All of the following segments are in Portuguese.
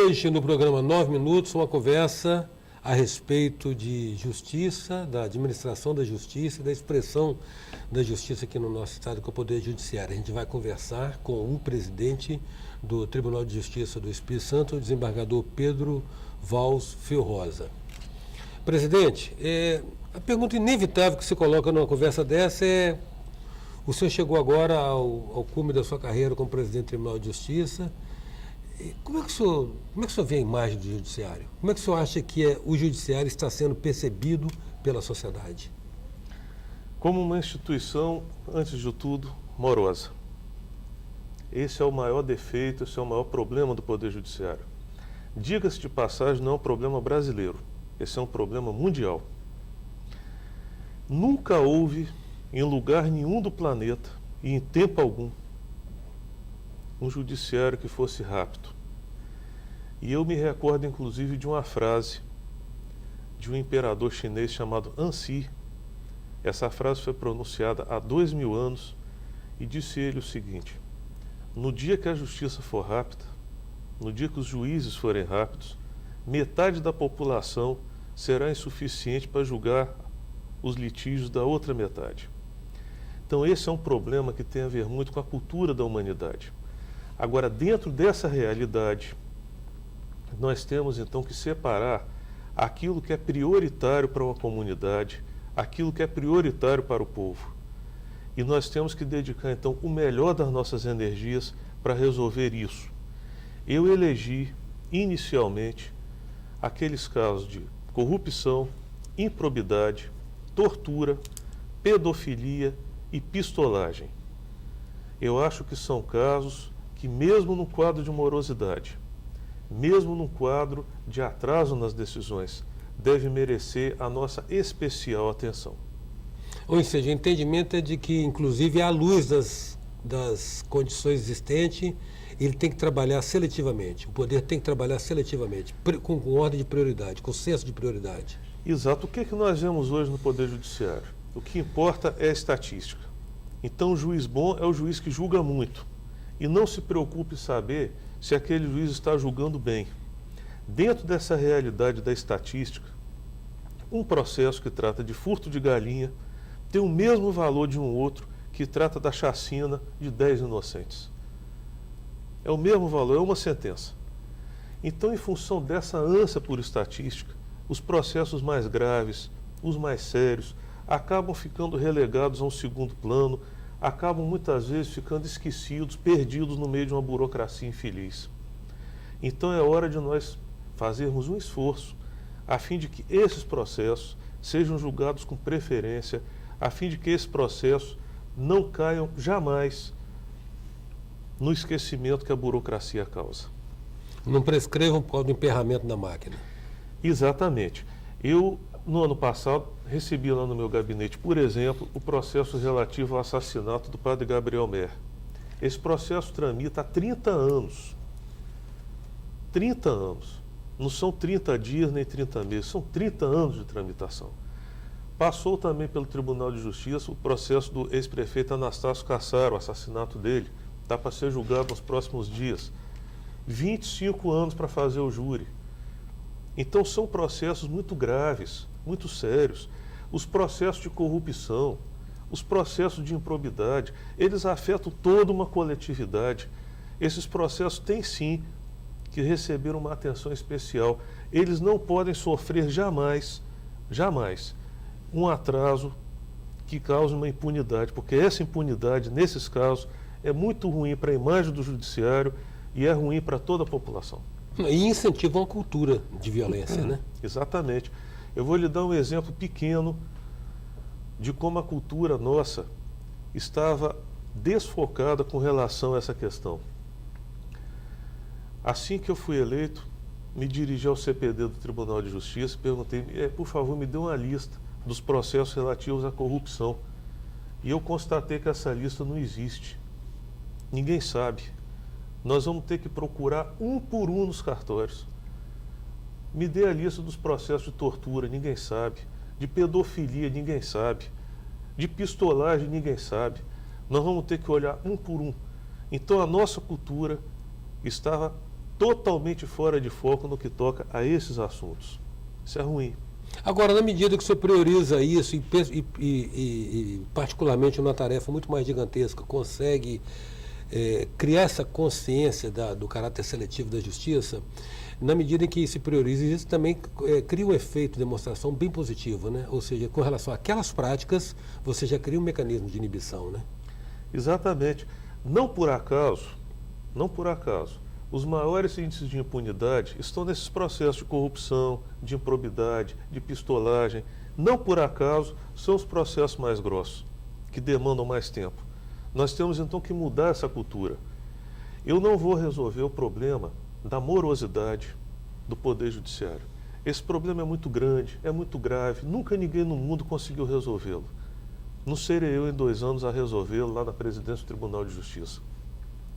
Hoje, no programa 9 Minutos, uma conversa a respeito de justiça, da administração da justiça e da expressão da justiça aqui no nosso estado, que é o Poder Judiciário. A gente vai conversar com o presidente do Tribunal de Justiça do Espírito Santo, o desembargador Pedro Valls Fiorroza. Presidente, a pergunta inevitável que se coloca numa conversa dessa é: o senhor chegou agora ao cume da sua carreira como presidente do Tribunal de Justiça. Como é que o senhor vê a imagem do judiciário? Como é que o senhor acha que o judiciário está sendo percebido pela sociedade? Como uma instituição, antes de tudo, morosa. Esse é o maior defeito, esse é o maior problema do Poder Judiciário. Diga-se de passagem, não é um problema brasileiro, esse é um problema mundial. Nunca houve, em lugar nenhum do planeta, e em tempo algum, um judiciário que fosse rápido. E eu me recordo, inclusive, de uma frase de um imperador chinês chamado Ansi. Essa frase foi pronunciada há 2000 anos e disse ele o seguinte: no dia que a justiça for rápida, no dia que os juízes forem rápidos, metade da população será insuficiente para julgar os litígios da outra metade. Então esse é um problema que tem a ver muito com a cultura da humanidade. Agora, dentro dessa realidade, nós temos então que separar aquilo que é prioritário para uma comunidade, aquilo que é prioritário para o povo. E nós temos que dedicar então o melhor das nossas energias para resolver isso. Eu elegi inicialmente aqueles casos de corrupção, improbidade, tortura, pedofilia e pistolagem. Eu acho que são casos que, mesmo no quadro de morosidade, mesmo num quadro de atraso nas decisões, deve merecer a nossa especial atenção. Ou seja, o entendimento é de que, inclusive, à luz das condições existentes, ele tem que trabalhar seletivamente, o poder tem que trabalhar seletivamente, com ordem de prioridade, com senso de prioridade. Exato. O que nós vemos hoje no Poder Judiciário? O que importa é a estatística. Então, o juiz bom é o juiz que julga muito. E não se preocupe em saber se aquele juiz está julgando bem. Dentro dessa realidade da estatística, um processo que trata de furto de galinha tem o mesmo valor de um outro que trata da chacina de 10 inocentes. É o mesmo valor, é uma sentença. Então, em função dessa ânsia por estatística, os processos mais graves, os mais sérios, acabam ficando relegados a um segundo plano, acabam muitas vezes ficando esquecidos, perdidos no meio de uma burocracia infeliz. Então é hora de nós fazermos um esforço a fim de que esses processos sejam julgados com preferência, a fim de que esses processos não caiam jamais no esquecimento que a burocracia causa. Não prescrevam por causa do emperramento da máquina. Exatamente. Eu, no ano passado, recebi lá no meu gabinete, por exemplo, o processo relativo ao assassinato do padre Gabriel Mer. Esse processo tramita há 30 anos. 30 anos. Não são 30 dias nem 30 meses, são 30 anos de tramitação. Passou também pelo Tribunal de Justiça o processo do ex-prefeito Anastácio Cassaro, o assassinato dele. Está para ser julgado nos próximos dias. 25 anos para fazer o júri. Então são processos muito graves, muito sérios. Os processos de corrupção, os processos de improbidade, eles afetam toda uma coletividade. Esses processos têm sim que receber uma atenção especial. Eles não podem sofrer jamais, jamais, um atraso que cause uma impunidade, porque essa impunidade, nesses casos, é muito ruim para a imagem do judiciário e é ruim para toda a população. E incentiva uma cultura de violência, né? Exatamente. Eu vou lhe dar um exemplo pequeno de como a cultura nossa estava desfocada com relação a essa questão. Assim que eu fui eleito, me dirigi ao CPD do Tribunal de Justiça e perguntei, por favor, me dê uma lista dos processos relativos à corrupção. E eu constatei que essa lista não existe. Ninguém sabe. Nós vamos ter que procurar um por um nos cartórios. Me dê a lista dos processos de tortura, ninguém sabe. De pedofilia, ninguém sabe. De pistolagem, ninguém sabe. Nós vamos ter que olhar um por um. Então a nossa cultura estava totalmente fora de foco no que toca a esses assuntos. Isso é ruim. Agora, na medida que o senhor prioriza isso particularmente numa tarefa muito mais gigantesca, consegue criar essa consciência do caráter seletivo da justiça, na medida em que se prioriza isso, também cria um efeito de demonstração bem positivo, né? Ou seja, com relação àquelas práticas, você já cria um mecanismo de inibição, né? Exatamente. Não por acaso, os maiores índices de impunidade estão nesses processos de corrupção, de improbidade, de pistolagem. Não por acaso são os processos mais grossos, que demandam mais tempo. Nós temos então que mudar essa cultura. Eu não vou resolver o problema da morosidade do Poder Judiciário. Esse problema é muito grande, é muito grave, nunca ninguém no mundo conseguiu resolvê-lo. Não serei eu em 2 anos a resolvê-lo lá na presidência do Tribunal de Justiça.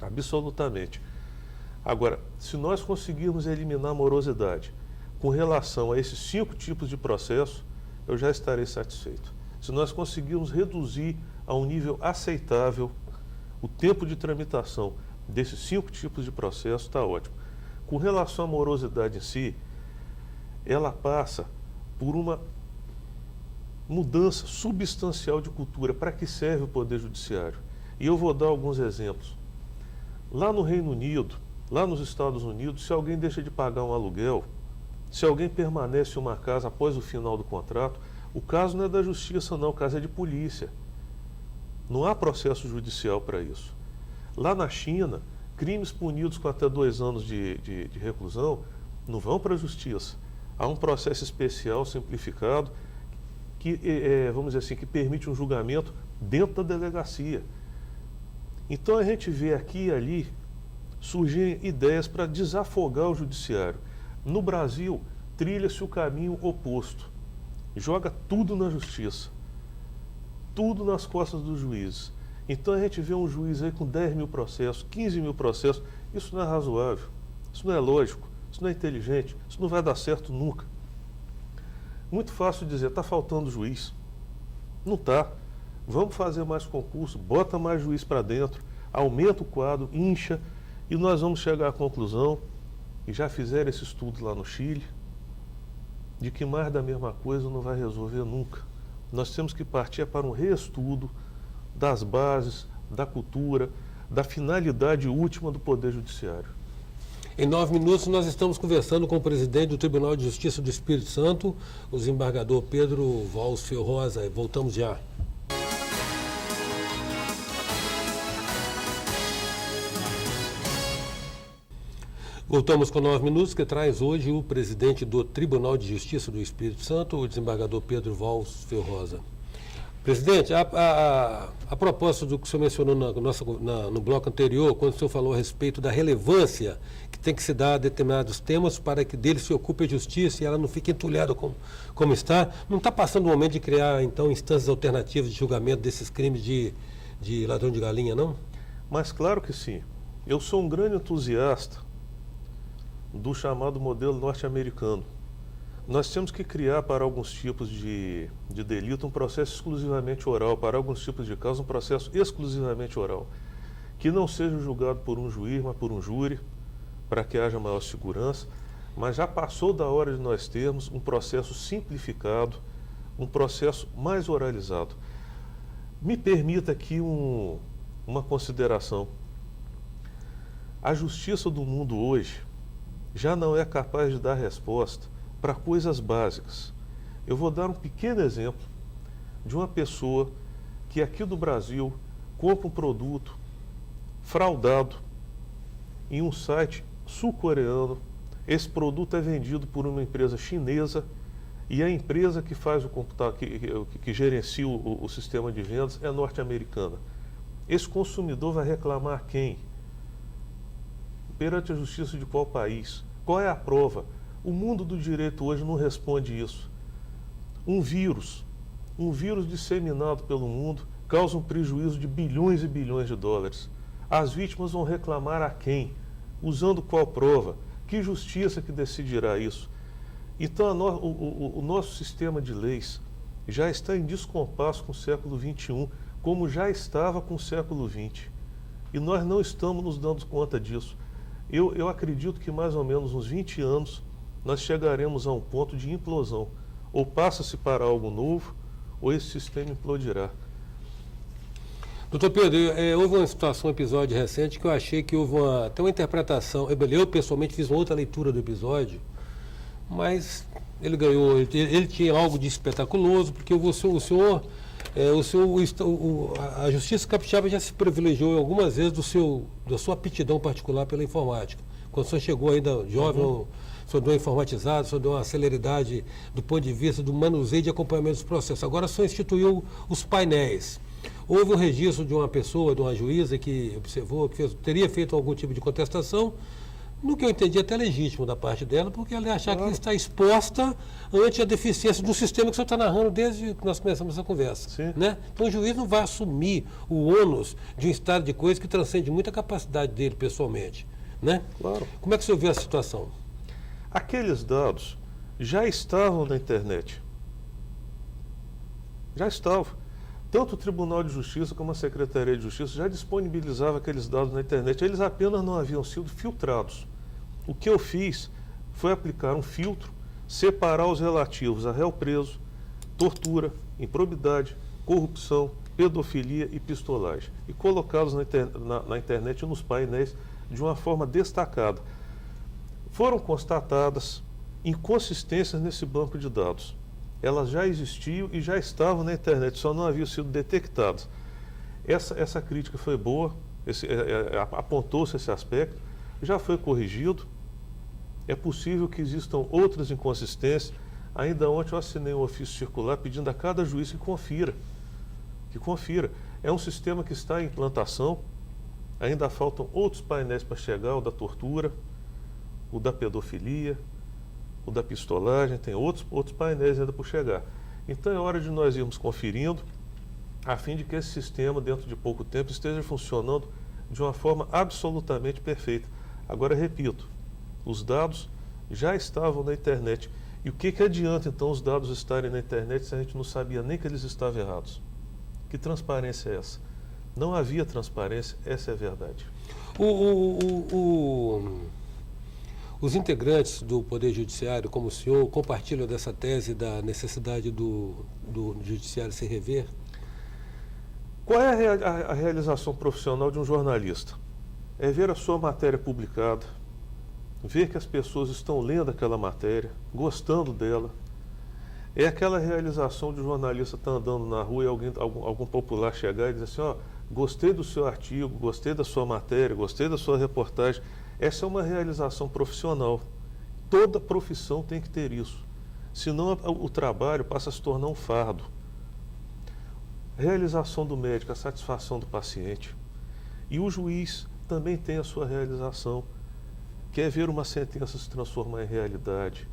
Absolutamente. Agora, se nós conseguirmos eliminar a morosidade com relação a esses 5 tipos de processo, eu já estarei satisfeito. Se nós conseguirmos reduzir a um nível aceitável o tempo de tramitação desses 5 tipos de processo, está ótimo. Com relação à morosidade em si, ela passa por uma mudança substancial de cultura. Para que serve o Poder Judiciário? E eu vou dar alguns exemplos. Lá no Reino Unido, lá nos Estados Unidos, se alguém deixa de pagar um aluguel, se alguém permanece em uma casa após o final do contrato, o caso não é da justiça não, o caso é de polícia. Não há processo judicial para isso. Lá na China, crimes punidos com até 2 anos de reclusão não vão para a justiça. Há um processo especial, simplificado, que, vamos dizer assim, que permite um julgamento dentro da delegacia. Então a gente vê aqui e ali surgirem ideias para desafogar o judiciário. No Brasil, trilha-se o caminho oposto. Joga tudo na justiça. Tudo nas costas dos juízes. Então a gente vê um juiz aí com 10 mil processos, 15 mil processos. Isso não é razoável, isso não é lógico, isso não é inteligente, isso não vai dar certo nunca. Muito fácil dizer, está faltando juiz. Não está. Vamos fazer mais concurso, bota mais juiz para dentro, aumenta o quadro, incha, e nós vamos chegar à conclusão, e já fizeram esse estudo lá no Chile, de que mais da mesma coisa não vai resolver nunca. Nós temos que partir para um reestudo das bases, da cultura, da finalidade última do Poder Judiciário. Em 9 minutos, nós estamos conversando com o presidente do Tribunal de Justiça do Espírito Santo, o desembargador Pedro Walsfio Rosa. Voltamos já. Voltamos com 9 minutos, que traz hoje o presidente do Tribunal de Justiça do Espírito Santo, o desembargador Pedro Walsfio Rosa. Presidente, a propósito do que o senhor mencionou no bloco anterior, quando o senhor falou a respeito da relevância que tem que se dar a determinados temas para que deles se ocupe a justiça e ela não fique entulhada como está, não está passando o momento de criar, então, instâncias alternativas de julgamento desses crimes de ladrão de galinha, não? Mas claro que sim. Eu sou um grande entusiasta do chamado modelo norte-americano. Nós temos que criar para alguns tipos de delito um processo exclusivamente oral, para alguns tipos de casos um processo exclusivamente oral, que não seja julgado por um juiz, mas por um júri, para que haja maior segurança, mas já passou da hora de nós termos um processo simplificado, um processo mais oralizado. Me permita aqui uma consideração. A justiça do mundo hoje já não é capaz de dar resposta para coisas básicas. Eu vou dar um pequeno exemplo de uma pessoa que aqui do Brasil compra um produto fraudado em um site sul-coreano. Esse produto é vendido por uma empresa chinesa e a empresa que faz o computador, que gerencia o sistema de vendas é norte-americana. Esse consumidor vai reclamar quem? Perante a justiça de qual país? Qual é a prova? O mundo do direito hoje não responde isso. Um vírus disseminado pelo mundo, causa um prejuízo de bilhões e bilhões de dólares. As vítimas vão reclamar a quem? Usando qual prova? Que justiça que decidirá isso? Então, o nosso sistema de leis já está em descompasso com o século XXI, como já estava com o século XX. E nós não estamos nos dando conta disso. Eu acredito que mais ou menos uns 20 anos nós chegaremos a um ponto de implosão. Ou passa-se para algo novo, ou esse sistema implodirá. Doutor Pedro, houve uma situação, um episódio recente que eu achei que houve até uma interpretação. Eu pessoalmente fiz uma outra leitura do episódio, mas ele ganhou, ele tinha algo de espetaculoso, porque a Justiça Capixaba já se privilegiou algumas vezes da sua aptidão particular pela informática. Quando o senhor chegou ainda jovem, o senhor deu informatizado, o senhor deu uma celeridade do ponto de vista do manuseio de acompanhamento dos processos. Agora o senhor instituiu os painéis. Houve um registro de uma pessoa, de uma juíza que observou, que teria feito algum tipo de contestação, no que eu entendi até legítimo da parte dela, porque ela achar que ela está exposta ante a deficiência do sistema que o senhor está narrando desde que nós começamos essa conversa. Né? Então o juiz não vai assumir o ônus de um estado de coisa que transcende muito a capacidade dele pessoalmente. Né? Claro. Como é que o senhor vê a situação? Aqueles dados já estavam na internet. Já estavam. Tanto o Tribunal de Justiça como a Secretaria de Justiça já disponibilizavam aqueles dados na internet. Eles apenas não haviam sido filtrados. O que eu fiz foi aplicar um filtro, separar os relativos a réu preso, tortura, improbidade, corrupção, pedofilia e pistolagem, e colocá-los na internet e nos painéis de uma forma destacada. Foram constatadas inconsistências nesse banco de dados. Elas já existiam e já estavam na internet, só não haviam sido detectadas. Essa crítica foi boa, apontou-se esse aspecto, já foi corrigido. É possível que existam outras inconsistências. Ainda ontem eu assinei um ofício circular pedindo a cada juiz que confira. É um sistema que está em implantação, ainda faltam outros painéis para chegar, o da tortura, o da pedofilia, o da pistolagem, tem outros painéis ainda por chegar. Então é hora de nós irmos conferindo, a fim de que esse sistema, dentro de pouco tempo, esteja funcionando de uma forma absolutamente perfeita. Agora, repito, os dados já estavam na internet. E o que adianta, então, os dados estarem na internet se a gente não sabia nem que eles estavam errados? Que transparência é essa? Não havia transparência, essa é a verdade. Os integrantes do Poder Judiciário, como o senhor, compartilham dessa tese da necessidade do Judiciário se rever? Qual é a realização profissional de um jornalista? É ver a sua matéria publicada, ver que as pessoas estão lendo aquela matéria, gostando dela. É aquela realização de um jornalista estar andando na rua e algum popular chegar e dizer assim, ó, gostei do seu artigo, gostei da sua matéria, gostei da sua reportagem. Essa é uma realização profissional. Toda profissão tem que ter isso. Senão o trabalho passa a se tornar um fardo. Realização do médico, a satisfação do paciente. E o juiz também tem a sua realização, que é ver uma sentença se transformar em realidade.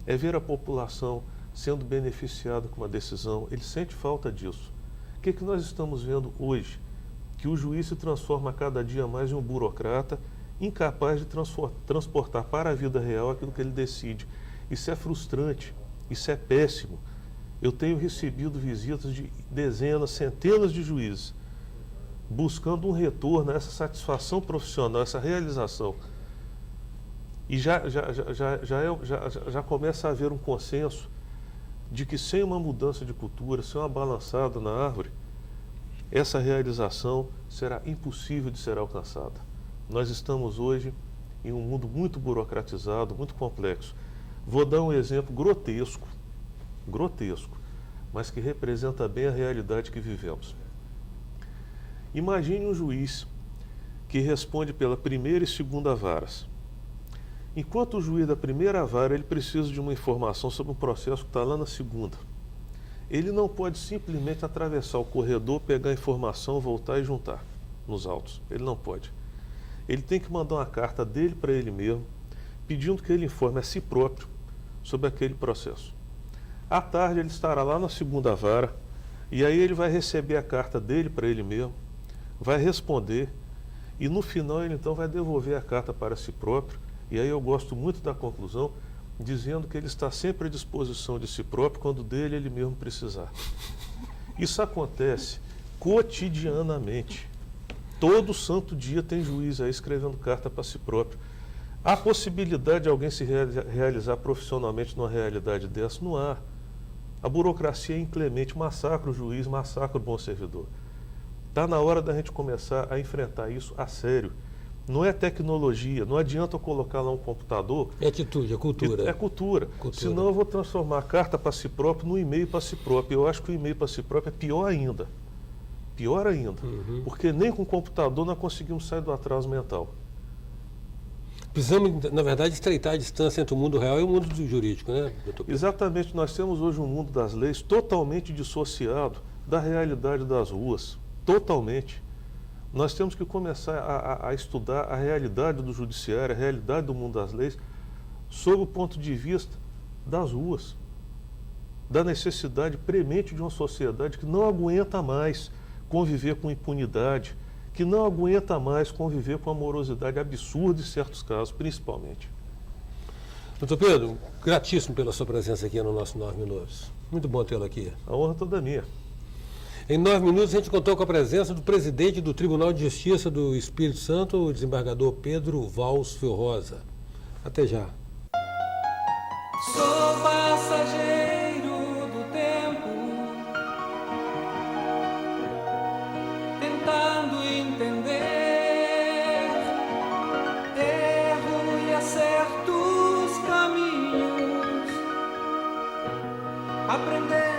É ver a população sendo beneficiada com uma decisão. Ele sente falta disso. O que nós estamos vendo hoje? Que o juiz se transforma a cada dia mais em um burocrata, incapaz de transportar para a vida real aquilo que ele decide. Isso é frustrante, isso é péssimo. Eu tenho recebido visitas de dezenas, centenas de juízes, buscando um retorno a essa satisfação profissional, essa realização. E já começa a haver um consenso de que sem uma mudança de cultura, sem uma balançada na árvore, essa realização será impossível de ser alcançada. Nós estamos hoje em um mundo muito burocratizado, muito complexo. Vou dar um exemplo grotesco, mas que representa bem a realidade que vivemos. Imagine um juiz que responde pela primeira e segunda varas. Enquanto o juiz da primeira vara ele precisa de uma informação sobre um processo que está lá na segunda. Ele não pode simplesmente atravessar o corredor, pegar a informação, voltar e juntar nos autos. Ele não pode. Ele tem que mandar uma carta dele para ele mesmo, pedindo que ele informe a si próprio sobre aquele processo. À tarde ele estará lá na segunda vara, e aí ele vai receber a carta dele para ele mesmo, vai responder, e no final ele então vai devolver a carta para si próprio, e aí eu gosto muito da conclusão, dizendo que ele está sempre à disposição de si próprio quando dele ele mesmo precisar. Isso acontece cotidianamente. Todo santo dia tem juiz aí escrevendo carta para si próprio. Há possibilidade de alguém se realizar profissionalmente numa realidade dessa? Não há. A burocracia é inclemente, massacra o juiz, massacra o bom servidor. Está na hora da gente começar a enfrentar isso a sério. Não é tecnologia, não adianta eu colocar lá um computador. É atitude, é cultura. É cultura. Senão eu vou transformar a carta para si próprio no e-mail para si próprio. Eu acho que o e-mail para si próprio é pior ainda. Pior ainda. Porque nem com o computador nós conseguimos sair do atraso mental. Precisamos, na verdade, estreitar a distância entre o mundo real e o mundo do jurídico, né, doutor Pedro? Exatamente. Nós temos hoje um mundo das leis totalmente dissociado da realidade das ruas. Totalmente. Nós temos que começar a estudar a realidade do judiciário, a realidade do mundo das leis, sob o ponto de vista das ruas, da necessidade premente de uma sociedade que não aguenta mais conviver com impunidade, que não aguenta mais conviver com a morosidade absurda em certos casos, principalmente. Doutor Pedro, gratíssimo pela sua presença aqui no nosso 9 Minutos. Muito bom tê-lo aqui. A honra toda minha. Em 9 minutos, a gente contou com a presença do presidente do Tribunal de Justiça do Espírito Santo, o desembargador Pedro Valls Felrosa. Até já. Sou passageiro do tempo, tentando entender erro e acertos caminhos, aprender